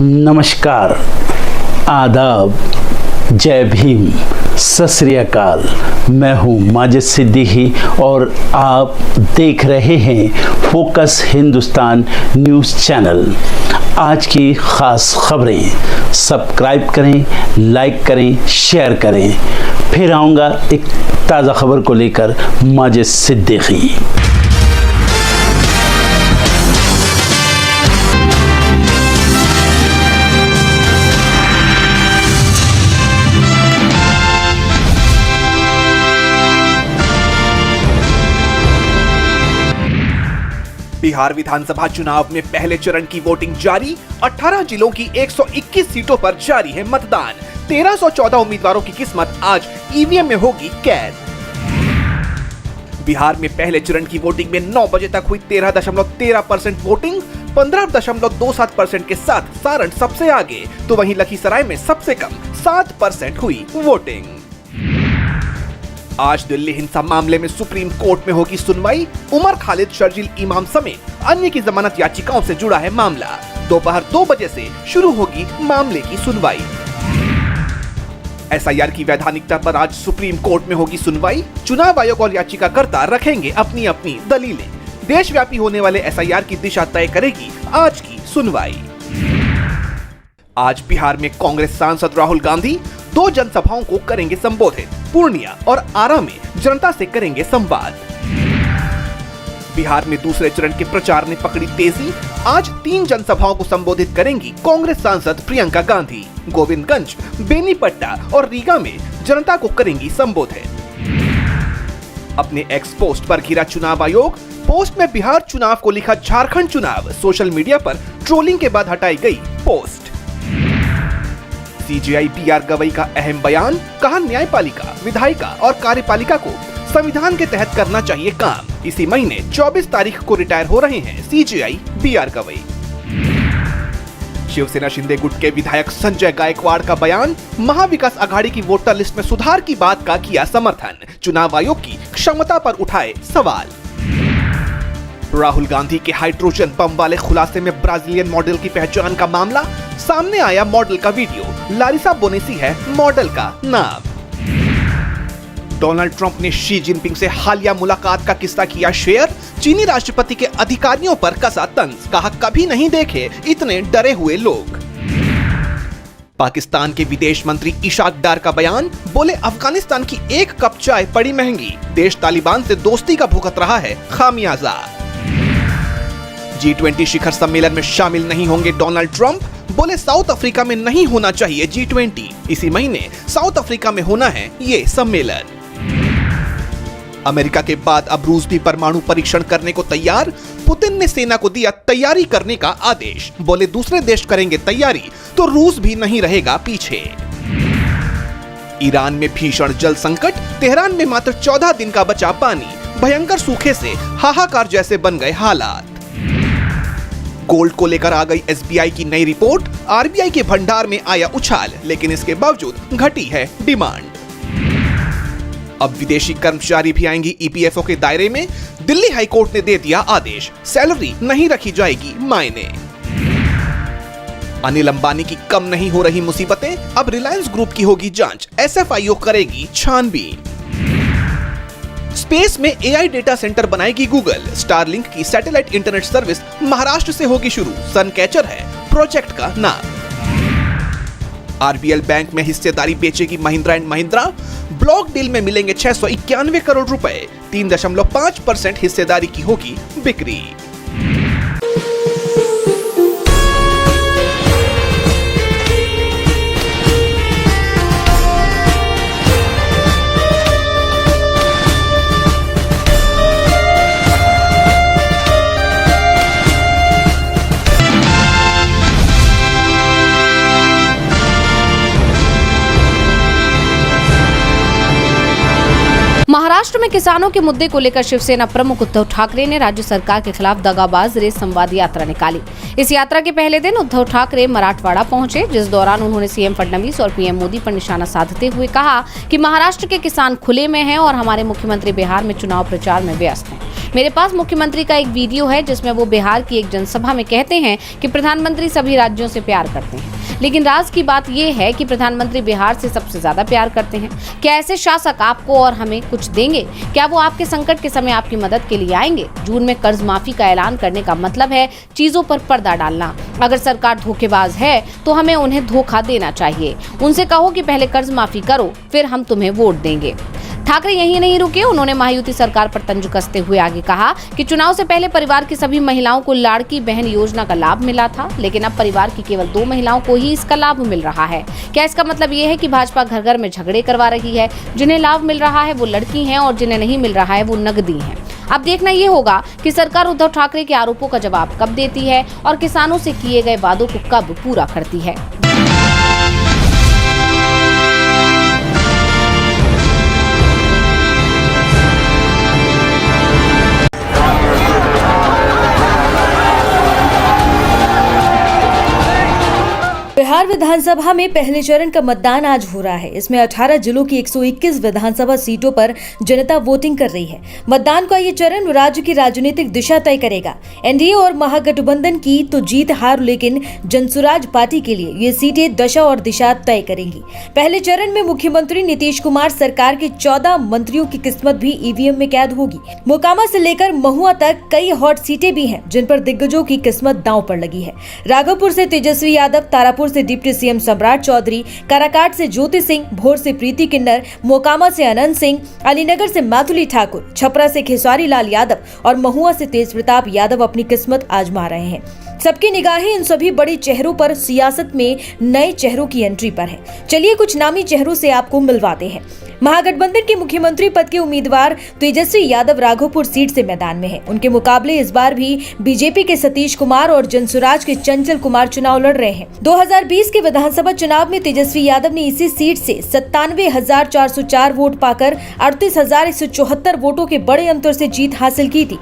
नमस्कार, आदाब, जय भीम, सत श्री अकाल। मैं हूँ माजिद सिद्दीकी और आप देख रहे हैं फोकस हिंदुस्तान न्यूज़ चैनल। आज की ख़ास खबरें सब्सक्राइब करें, लाइक करें, शेयर करें। फिर आऊँगा एक ताज़ा खबर को लेकर माजिद सिद्दीकी। बिहार विधानसभा चुनाव में पहले चरण की वोटिंग जारी। 18 जिलों की 121 सीटों पर जारी है मतदान। 1314 उम्मीदवारों की किस्मत आज ईवीएम में होगी कैद। बिहार में पहले चरण की वोटिंग में 9 बजे तक हुई 13.13% वोटिंग। 15.27% के साथ सारण सबसे आगे, तो वहीं लखीसराय में सबसे कम 7% हुई वोटिंग। आज दिल्ली हिंसा मामले में सुप्रीम कोर्ट में होगी सुनवाई। उमर खालिद, शर्जील इमाम समेत अन्य की जमानत याचिकाओं से जुड़ा है मामला। दोपहर 2 बजे से शुरू होगी मामले की सुनवाई। एसआईआर की वैधानिकता पर आज सुप्रीम कोर्ट में होगी सुनवाई। चुनाव आयोग और याचिकाकर्ता रखेंगे अपनी अपनी दलीलें। देशव्यापी होने वाले एसआईआर की दिशा तय करेगी आज की सुनवाई। आज बिहार में कांग्रेस सांसद राहुल गांधी 2 जनसभाओं को करेंगे संबोधित। पूर्णिया और आरा में जनता से करेंगे संवाद। बिहार में दूसरे चरण के प्रचार ने पकड़ी तेजी। आज 3 जनसभाओं को संबोधित करेंगी कांग्रेस सांसद प्रियंका गांधी। गोविंदगंज, बेनीपट्टा और रीगा में जनता को करेंगी संबोधित। अपने एक्स पोस्ट पर घिरा चुनाव आयोग। पोस्ट में बिहार चुनाव को लिखा झारखंड चुनाव। सोशल मीडिया पर ट्रोलिंग के बाद हटाई गई पोस्ट। सीजेआई बीआर गवई का अहम बयान। कहा, न्यायपालिका, विधायिका और कार्यपालिका को संविधान के तहत करना चाहिए काम। इसी महीने 24 तारीख को रिटायर हो रहे हैं सीजेआई बीआर गवई। शिवसेना शिंदे गुट के विधायक संजय गायकवाड़ का बयान। महाविकास आघाड़ी की वोटर लिस्ट में सुधार की बात का किया समर्थन। चुनाव आयोग की क्षमता पर उठाए सवाल। राहुल गांधी के हाइड्रोजन बम वाले खुलासे में ब्राजीलियन मॉडल की पहचान का मामला। सामने आया मॉडल का वीडियो। लारिसा बोनेसी है मॉडल का नाम। डोनाल्ड ट्रंप ने शी जिनपिंग से हालिया मुलाकात का किस्सा किया शेयर। चीनी राष्ट्रपति के अधिकारियों पर कसा तंज। कहा, कभी नहीं देखे इतने डरे हुए लोग। पाकिस्तान के विदेश मंत्री इशाक डार का बयान। बोले, अफगानिस्तान की 1 कप चाय पड़ी महंगी। देश तालिबान से दोस्ती का भुगत रहा है खामियाजा। G20 शिखर सम्मेलन में शामिल नहीं होंगे डोनाल्ड ट्रंप। बोले, साउथ अफ्रीका में नहीं होना चाहिए G20। इसी महीने साउथ अफ्रीका में होना है ये सम्मेलन। अमेरिका के बाद अब रूस भी परमाणु परीक्षण करने को तैयार। पुतिन ने सेना को दिया तैयारी करने का आदेश। बोले, दूसरे देश करेंगे तैयारी तो रूस भी नहीं रहेगा पीछे। ईरान में भीषण जल संकट। तेहरान में मात्र 14 दिन का बचा पानी। भयंकर सूखे से हाहाकार जैसे बन गए हालात। गोल्ड को लेकर आ गई एसबीआई की नई रिपोर्ट। आरबीआई के भंडार में आया उछाल, लेकिन इसके बावजूद घटी है डिमांड। अब विदेशी कर्मचारी भी आएंगी ईपीएफओ के दायरे में। दिल्ली हाईकोर्ट ने दे दिया आदेश। सैलरी नहीं रखी जाएगी मायने। अनिल अंबानी की कम नहीं हो रही मुसीबतें। अब रिलायंस ग्रुप की होगी जांच। एसएफआईओ करेगी छानबीन। स्पेस में एआई डेटा सेंटर बनाएगी गूगल। स्टारलिंक की सैटेलाइट इंटरनेट सर्विस महाराष्ट्र से होगी शुरू। सनकैचर है प्रोजेक्ट का नाम। आरबीएल बैंक में हिस्सेदारी बेचेगी Mahindra and Mahindra. Block deal में मिलेंगे 691 करोड़ रुपए। 3.5% हिस्सेदारी की होगी बिक्री। महाराष्ट्र में किसानों के मुद्दे को लेकर शिवसेना प्रमुख उद्धव ठाकरे ने राज्य सरकार के खिलाफ दगाबाज रेस संवाद यात्रा निकाली। इस यात्रा के पहले दिन उद्धव ठाकरे मराठवाड़ा पहुंचे, जिस दौरान उन्होंने सीएम फडणवीस और पीएम मोदी पर निशाना साधते हुए कहा कि महाराष्ट्र के किसान खुले में हैं और हमारे मुख्यमंत्री बिहार में चुनाव प्रचार में व्यस्त हैं। मेरे पास मुख्यमंत्री का एक वीडियो है जिसमें वो बिहार की एक जनसभा में कहते हैं कि प्रधानमंत्री सभी राज्यों से प्यार करते हैं, लेकिन राज की बात यह है कि प्रधानमंत्री बिहार से सबसे ज्यादा प्यार करते हैं। क्या ऐसे शासक आपको और हमें कुछ देंगे? क्या वो आपके संकट के समय आपकी मदद के लिए आएंगे? जून में कर्ज माफी का ऐलान करने का मतलब है चीजों पर पर्दा डालना। अगर सरकार धोखेबाज है तो हमें उन्हें धोखा देना चाहिए। उनसे कहो कि पहले कर्ज माफी करो, फिर हम तुम्हें वोट देंगे। ठाकरे यहीं नहीं रुके, उन्होंने महायुति सरकार पर तंज कसते हुए आगे कहा कि चुनाव से पहले परिवार की सभी महिलाओं को लाड़की बहन योजना का लाभ मिला था, लेकिन अब परिवार की केवल 2 महिलाओं को ही इसका लाभ मिल रहा है। क्या इसका मतलब ये है कि भाजपा घर घर में झगड़े करवा रही है? जिन्हें लाभ मिल रहा है वो लड़की हैं और जिन्हें नहीं मिल रहा है वो नकदी हैं। अब देखना ये होगा कि सरकार उद्धव ठाकरे के आरोपों का जवाब कब देती है और किसानों से किए गए वादों को कब पूरा करती है। बिहार विधानसभा में पहले चरण का मतदान आज हो रहा है। इसमें 18 जिलों की 121 विधानसभा सीटों पर जनता वोटिंग कर रही है। मतदान का ये चरण राज्य की राजनीतिक दिशा तय करेगा। एनडीए और महागठबंधन की तो जीत हार, लेकिन जनसुराज पार्टी के लिए ये सीटें दशा और दिशा तय करेंगी। पहले चरण में मुख्यमंत्री नीतीश कुमार सरकार के 14 मंत्रियों की किस्मत भी ईवीएम में कैद होगी। मोकामा से लेकर महुआ तक कई हॉट सीटें भी हैं जिन पर दिग्गजों की किस्मत दांव पर लगी है। राघोपुर से तेजस्वी यादव, तारापुर से डिप्टी सीएम सम्राट चौधरी, काराकाट से ज्योति सिंह, भोर से प्रीति किन्नर, मोकामा से अनंत सिंह, अलीनगर से मैथिली ठाकुर, छपरा से खेसारी लाल यादव और महुआ से तेज प्रताप यादव अपनी किस्मत आजमा रहे हैं। सबकी निगाहें इन सभी बड़े चेहरों पर सियासत में नए चेहरों की एंट्री पर है। चलिए कुछ नामी चेहरों से आपको मिलवाते हैं। महागठबंधन के मुख्यमंत्री पद के उम्मीदवार तेजस्वी यादव राघोपुर सीट से मैदान में हैं। उनके मुकाबले इस बार भी बीजेपी के सतीश कुमार और जनसुराज के चंचल कुमार चुनाव लड़ रहे हैं। 2020 के विधानसभा चुनाव में तेजस्वी यादव ने इसी सीट से 97,404 वोट पाकर 38,174 वोटों के बड़े अंतर से जीत हासिल की थी।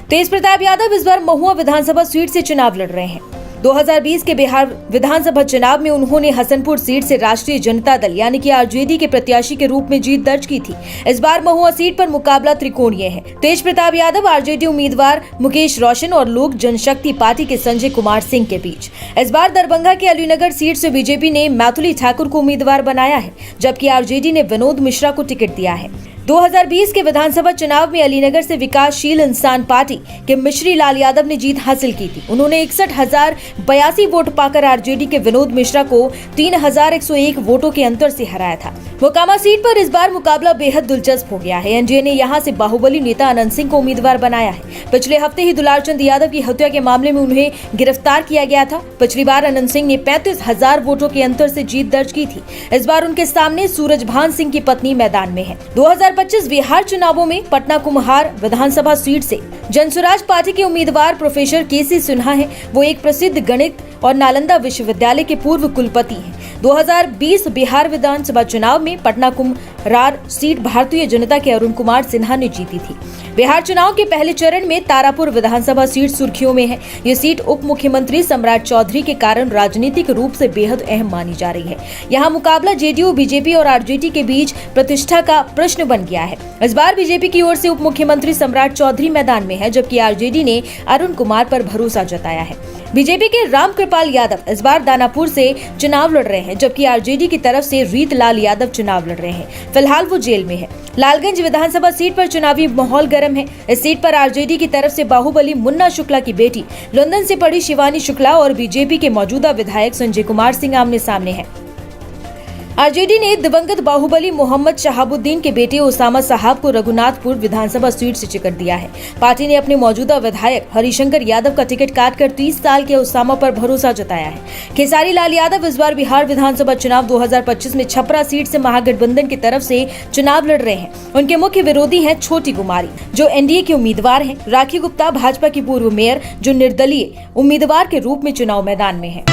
तेज प्रताप यादव इस बार महुआ विधानसभा सीट से चुनाव लड़ रहे हैं। 2020 के बिहार विधानसभा चुनाव में उन्होंने हसनपुर सीट से राष्ट्रीय जनता दल यानी कि आरजेडी के प्रत्याशी के रूप में जीत दर्ज की थी। इस बार महुआ सीट पर मुकाबला त्रिकोणीय है। तेज प्रताप यादव आरजेडी उम्मीदवार मुकेश रोशन और लोक जनशक्ति पार्टी के संजय कुमार सिंह के बीच। इस बार दरभंगा के अलीनगर सीट से बीजेपी ने मैथिली ठाकुर को उम्मीदवार बनाया है, जबकि आरजेडी ने विनोद मिश्रा को टिकट दिया है। 2020 के विधानसभा चुनाव में अलीनगर से विकासशील इंसान पार्टी के मिश्री लाल यादव ने जीत हासिल की थी। उन्होंने 61,082 वोट पाकर आरजेडी के विनोद मिश्रा को 3,101 वोटों के अंतर से हराया था। मोकामा सीट पर इस बार मुकाबला बेहद दिलचस्प हो गया है। एनडीए ने यहां से बाहुबली नेता अनंत सिंह को उम्मीदवार बनाया है। पिछले हफ्ते ही दुलारचंद यादव की हत्या के मामले में उन्हें गिरफ्तार किया गया था। पिछली बार अनंत सिंह ने 35,000 वोटों के अंतर से जीत दर्ज की थी। इस बार उनके सामने सूरजभान सिंह की पत्नी मैदान में है। 2025 बिहार चुनावों में पटना कुम्हार विधानसभा सीट से जनसुराज पार्टी के उम्मीदवार प्रोफेसर केसी सिन्हा हैं। वो एक प्रसिद्ध गणित और नालंदा विश्वविद्यालय के पूर्व कुलपति हैं। 2020 बिहार विधानसभा चुनाव में पटना कुम्हार सीट भारतीय जनता के अरुण कुमार सिन्हा ने जीती थी। बिहार चुनाव के पहले चरण में तारापुर विधानसभा सीट सुर्खियों में है। ये सीट उप मुख्यमंत्री सम्राट चौधरी के कारण राजनीतिक रूप से बेहद अहम मानी जा रही है। यहाँ मुकाबला जेडीयू, बीजेपी और आरजेडी के बीच प्रतिष्ठा का प्रश्न बन गया है। इस बार बीजेपी की ओर से उप मुख्यमंत्री सम्राट चौधरी मैदान में है, जबकि आरजेडी ने अरुण कुमार पर भरोसा जताया है। बीजेपी के रामकृपाल यादव इस बार दानापुर से चुनाव लड़ रहे हैं, जबकि आरजेडी की तरफ से रीतलाल यादव चुनाव लड़ रहे हैं। फिलहाल वो जेल में है। लालगंज विधानसभा सीट पर चुनावी माहौल गर्म है। इस सीट पर आरजेडी की तरफ से बाहुबली मुन्ना शुक्ला की बेटी लंदन से पढ़ी शिवानी शुक्ला और बीजेपी के मौजूदा विधायक संजय कुमार सिंह आमने सामने हैं। आरजेडी ने दिवंगत बाहुबली मोहम्मद शहाबुद्दीन के बेटे उसामा साहब को रघुनाथपुर विधानसभा सीट से टिकट दिया है। पार्टी ने अपने मौजूदा विधायक हरिशंकर यादव का टिकट काटकर 30 साल के उसामा पर भरोसा जताया है। खेसारी लाल यादव इस बार बिहार विधानसभा चुनाव 2025 में छपरा सीट से महागठबंधन की तरफ से चुनाव लड़ रहे हैं। उनके मुख्य विरोधी हैं छोटी कुमारी, जो एनडीए के उम्मीदवार हैं, राखी गुप्ता भाजपा की पूर्व मेयर, जो निर्दलीय उम्मीदवार के रूप में चुनाव मैदान में है।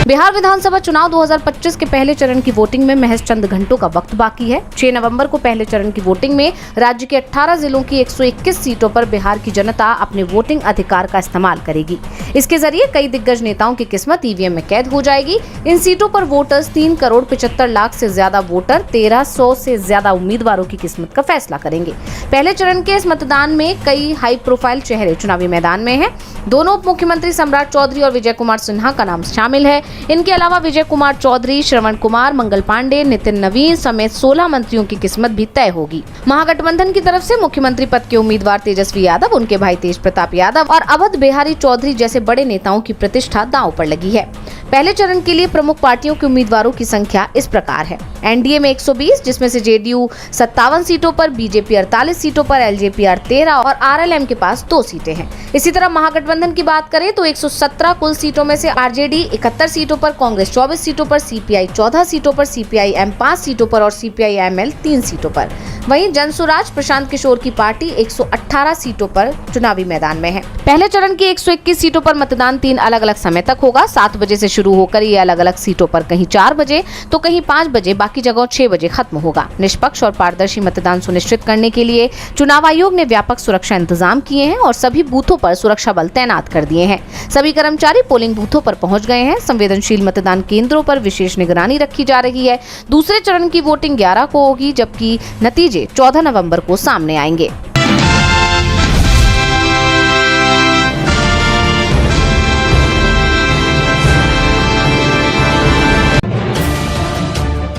बिहार विधानसभा चुनाव 2025 के पहले चरण की वोटिंग में महज चंद घंटों का वक्त बाकी है। 6 नवंबर को पहले चरण की वोटिंग में राज्य के 18 जिलों की 121 सीटों पर बिहार की जनता अपने वोटिंग अधिकार का इस्तेमाल करेगी। इसके जरिए कई दिग्गज नेताओं की किस्मत ईवीएम में कैद हो जाएगी। इन सीटों पर वोटर्स 3,75,00,000 से ज्यादा वोटर 1,300 से ज्यादा उम्मीदवारों की किस्मत का फैसला करेंगे। पहले चरण के इस मतदान में कई हाई प्रोफाइल चेहरे चुनावी मैदान में हैं। दोनों उप मुख्यमंत्री सम्राट चौधरी और विजय कुमार सिन्हा का नाम शामिल है। इनके अलावा विजय कुमार चौधरी, श्रवण कुमार, मंगल पांडे, नितिन नवीन समेत 16 मंत्रियों की किस्मत भी तय होगी। महागठबंधन की तरफ से मुख्यमंत्री पद के उम्मीदवार तेजस्वी यादव, उनके भाई तेज प्रताप यादव और अवध बिहारी चौधरी जैसे बड़े नेताओं की प्रतिष्ठा दांव पर लगी है। पहले चरण के लिए प्रमुख पार्टियों के उम्मीदवारों की संख्या इस प्रकार है। एनडीए में 120, जिसमें से जेडीयू 57 सीटों पर, बीजेपी 48 सीटों पर, एलजेपी 13 और आरएलएम के पास 2 सीटें हैं। इसी तरह महागठबंधन की बात करें तो 117 कुल सीटों में से आरजेडी 71 सीटों पर, कांग्रेस 24 सीटों पर, सीपीआई 14 सीटों पर, सीपीआई-एम 5 सीटों पर और सीपीआई-एमएल 3 सीटों पर। वहीं जनसुराज प्रशांत किशोर की पार्टी 118 सीटों पर चुनावी मैदान में है। पहले चरण की 121 सीटों पर मतदान 3 अलग अलग समय तक होगा। 7 बजे से शुरू होकर ये अलग अलग सीटों पर कहीं 4 बजे तो कहीं 5 बजे, बाकी जगह 6 बजे खत्म होगा। निष्पक्ष और पारदर्शी मतदान सुनिश्चित करने के लिए चुनाव आयोग ने व्यापक सुरक्षा इंतजाम किए हैं और सभी बूथों पर सुरक्षा बल तैनात कर दिए हैं। सभी कर्मचारी पोलिंग बूथों पर पहुंच गए हैं। संवेदनशील मतदान केंद्रों पर विशेष निगरानी रखी जा रही है। दूसरे चरण की वोटिंग 11 को होगी, जबकि नतीजे 14 नवंबर को सामने आएंगे।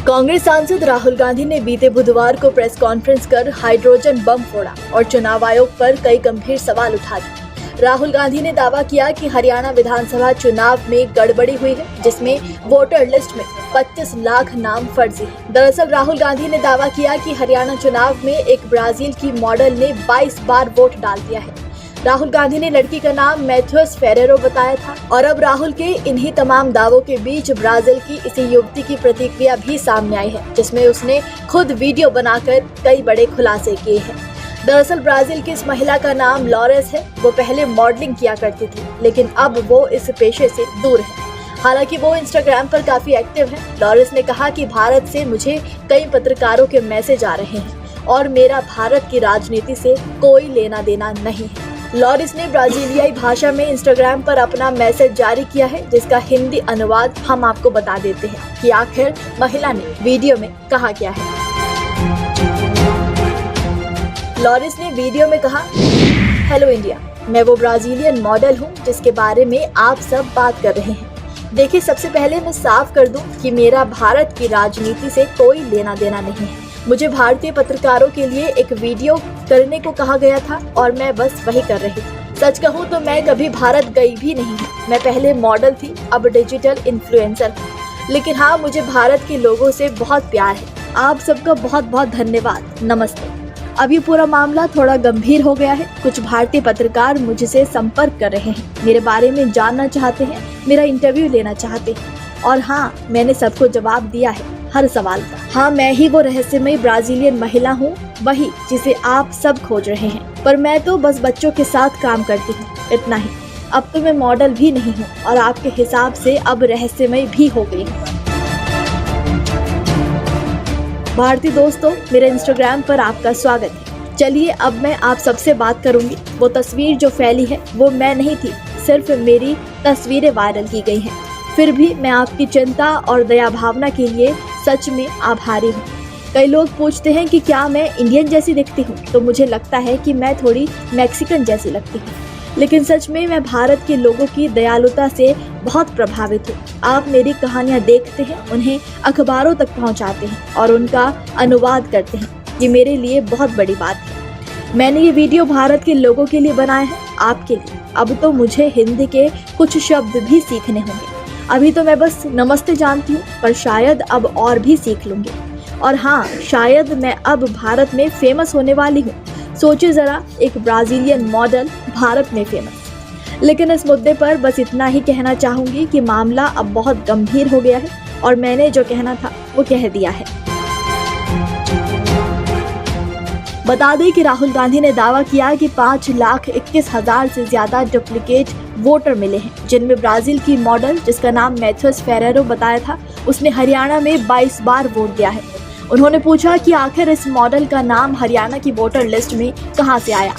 कांग्रेस सांसद राहुल गांधी ने बीते बुधवार को प्रेस कॉन्फ्रेंस कर हाइड्रोजन बम फोड़ा और चुनाव आयोग पर कई गंभीर सवाल उठा दिए। राहुल गांधी ने दावा किया कि हरियाणा विधानसभा चुनाव में गड़बड़ी हुई है, जिसमें वोटर लिस्ट में 25 लाख नाम फर्जी है। दरअसल राहुल गांधी ने दावा किया कि हरियाणा चुनाव में एक ब्राजील की मॉडल ने 22 बार वोट डाल दिया है। राहुल गांधी ने लड़की का नाम मैथ्यूस फेरेरो बताया था और अब राहुल के इन्हीं तमाम दावों के बीच ब्राजील की इसी युवती की प्रतिक्रिया भी सामने आई है, जिसमें उसने खुद वीडियो बनाकर कई बड़े खुलासे किए हैं। दरअसल ब्राजील की इस महिला का नाम लॉरेस है। वो पहले मॉडलिंग किया करती थी, लेकिन अब वो इस पेशे से दूर है। हालांकि वो इंस्टाग्राम पर काफी एक्टिव है। लॉरेस ने कहा कि भारत से मुझे कई पत्रकारों के मैसेज आ रहे हैं और मेरा भारत की राजनीति से कोई लेना देना नहीं है। लॉरेस ने ब्राजीलियाई भाषा में इंस्टाग्राम पर अपना मैसेज जारी किया है, जिसका हिंदी अनुवाद हम आपको बता देते हैं कि आखिर महिला ने वीडियो में कहा क्या है। लॉरेस ने वीडियो में कहा, हेलो इंडिया, मैं वो ब्राजीलियन मॉडल हूँ जिसके बारे में आप सब बात कर रहे हैं। देखिए, सबसे पहले मैं साफ कर दूं कि मेरा भारत की राजनीति से कोई लेना देना नहीं है। मुझे भारतीय पत्रकारों के लिए एक वीडियो करने को कहा गया था और मैं बस वही कर रही थी। सच कहूँ तो मैं कभी भारत गई भी नहीं हूँ। मैं पहले मॉडल थी, अब डिजिटल इन्फ्लुएंसर हूँ। लेकिन हाँ, मुझे भारत के लोगों से बहुत प्यार है। आप सबका बहुत बहुत धन्यवाद। नमस्ते। अब ये पूरा मामला थोड़ा गंभीर हो गया है। कुछ भारतीय पत्रकार मुझसे संपर्क कर रहे हैं, मेरे बारे में जानना चाहते हैं, मेरा इंटरव्यू लेना चाहते हैं। और हाँ, मैंने सबको जवाब दिया है, हर सवाल का। हाँ, मैं ही वो रहस्यमयी ब्राजीलियन महिला हूँ, वही जिसे आप सब खोज रहे हैं। पर मैं तो बस बच्चों के साथ काम करती हूँ, इतना ही। अब तो मैं मॉडल भी नहीं हूँ और आपके हिसाब से अब रहस्यमयी भी हो गई हूँ। भारतीय दोस्तों, मेरे इंस्टाग्राम पर आपका स्वागत है। चलिए अब मैं आप सबसे बात करूंगी। वो तस्वीर जो फैली है वो मैं नहीं थी, सिर्फ मेरी तस्वीरें वायरल की गई हैं। फिर भी मैं आपकी चिंता और दया भावना के लिए सच में आभारी हूँ। कई लोग पूछते हैं कि क्या मैं इंडियन जैसी दिखती हूँ, तो मुझे लगता है कि मैं थोड़ी मैक्सिकन जैसी लगती हूँ। लेकिन सच में मैं भारत के लोगों की दयालुता से बहुत प्रभावित हूँ। आप मेरी कहानियाँ देखते हैं, उन्हें अखबारों तक पहुँचाते हैं और उनका अनुवाद करते हैं। ये मेरे लिए बहुत बड़ी बात है। मैंने ये वीडियो भारत के लोगों के लिए बनाया है, आपके लिए। अब तो मुझे हिंदी के कुछ शब्द भी सीखने होंगे। अभी तो मैं बस नमस्ते जानती हूँ, पर शायद अब और भी सीख लूँगी। और हाँ, शायद मैं अब भारत में फेमस होने वाली हूँ। सोचिए ज़रा, एक ब्राज़ीलियन मॉडल भारत में फेमस। लेकिन इस मुद्दे पर बस इतना ही कहना चाहूँगी कि मामला अब बहुत गंभीर हो गया है और मैंने जो कहना था वो कह दिया है। बता दें कि राहुल गांधी ने दावा किया कि 5,21,000 से ज्यादा डुप्लीकेट वोटर मिले हैं, जिनमें ब्राजील की मॉडल जिसका नाम मैथ्यूस फेरेरो बताया था, उसने हरियाणा में 22 बार वोट दिया है। उन्होंने पूछा कि आखिर इस मॉडल का नाम हरियाणा की वोटर लिस्ट में कहां से आया।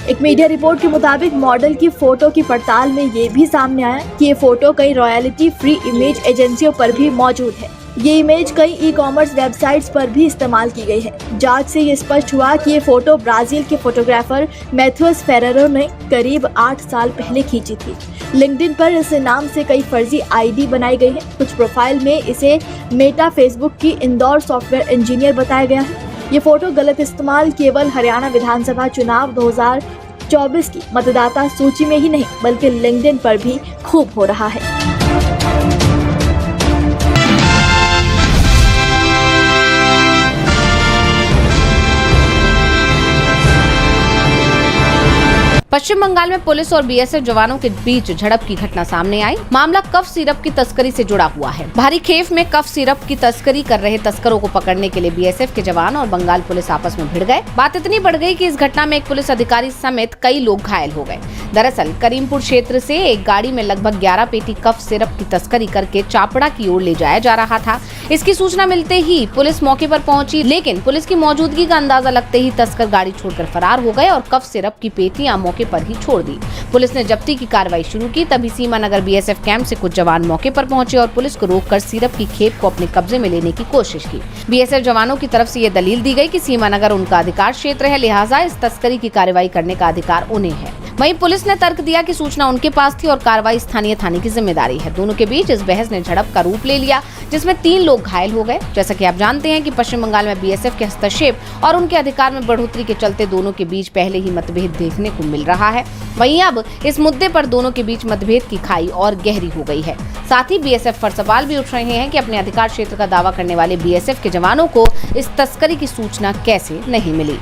एक मीडिया रिपोर्ट के मुताबिक मॉडल की फोटो की पड़ताल में ये भी सामने आया कि ये फोटो कई रॉयल्टी फ्री इमेज एजेंसियों पर भी मौजूद है। ये इमेज कई ई-कॉमर्स वेबसाइट्स पर भी इस्तेमाल की गई है। जांच से ये स्पष्ट हुआ कि ये फोटो ब्राजील के फोटोग्राफर मैथ्यूस फेरेरो ने करीब 8 साल पहले खींची थी। लिंक्डइन पर इस नाम से कई फर्जी आईडी बनाई गई है। कुछ प्रोफाइल में इसे मेटा फेसबुक की इंदौर सॉफ्टवेयर इंजीनियर बताया गया है। ये फोटो गलत इस्तेमाल केवल हरियाणा विधानसभा चुनाव 2024 की मतदाता सूची में ही नहीं बल्कि लिंक्डइन पर भी खूब हो रहा है। पश्चिम बंगाल में पुलिस और बीएसएफ जवानों के बीच झड़प की घटना सामने आई। मामला कफ सिरप की तस्करी से जुड़ा हुआ है। भारी खेफ में कफ सिरप की तस्करी कर रहे तस्करों को पकड़ने के लिए बीएसएफ के जवान और बंगाल पुलिस आपस में भिड़ गए। बात इतनी बढ़ गई कि इस घटना में एक पुलिस अधिकारी समेत कई लोग घायल हो गए। दरअसल करीमपुर क्षेत्र से एक गाड़ी में लगभग 11 पेटी कफ सिरप की तस्करी करके चापड़ा की ओर ले जाया जा रहा था। इसकी सूचना मिलते ही पुलिस मौके पर पहुंची, लेकिन पुलिस की मौजूदगी का अंदाजा लगते ही तस्कर गाड़ी छोड़कर फरार हो गए और कफ सिरप की पेटियां मौके पर ही छोड़ दी। पुलिस ने जब्ती की कार्रवाई शुरू की। तभी सीमा नगर बीएसएफ कैंप से कुछ जवान मौके पर पहुंचे और पुलिस को रोककर सिरप की खेप को अपने कब्जे में लेने की कोशिश की। बीएसएफ जवानों की तरफ से ये दलील दी गई कि सीमा नगर उनका अधिकार क्षेत्र है, लिहाजा इस तस्करी की कार्रवाई करने का अधिकार उन्हें है। वहीं पुलिस ने तर्क दिया कि सूचना उनके पास थी और कार्रवाई स्थानीय थाने की जिम्मेदारी है। दोनों के बीच इस बहस ने झड़प का रूप ले लिया, जिसमें 3 लोग घायल हो गए। जैसा कि आप जानते हैं कि पश्चिम बंगाल में बीएसएफ के हस्तक्षेप और उनके अधिकार में बढ़ोतरी के चलते दोनों के बीच पहले ही मतभेद देखने को मिल रहा है। वहीं अब इस मुद्दे पर दोनों के बीच मतभेद की खाई और गहरी हो गई है। साथ ही बीएसएफ पर सवाल भी उठ रहे हैं कि अपने अधिकार क्षेत्र का दावा करने वाले बीएसएफ के जवानों को इस तस्करी की सूचना कैसे नहीं मिली।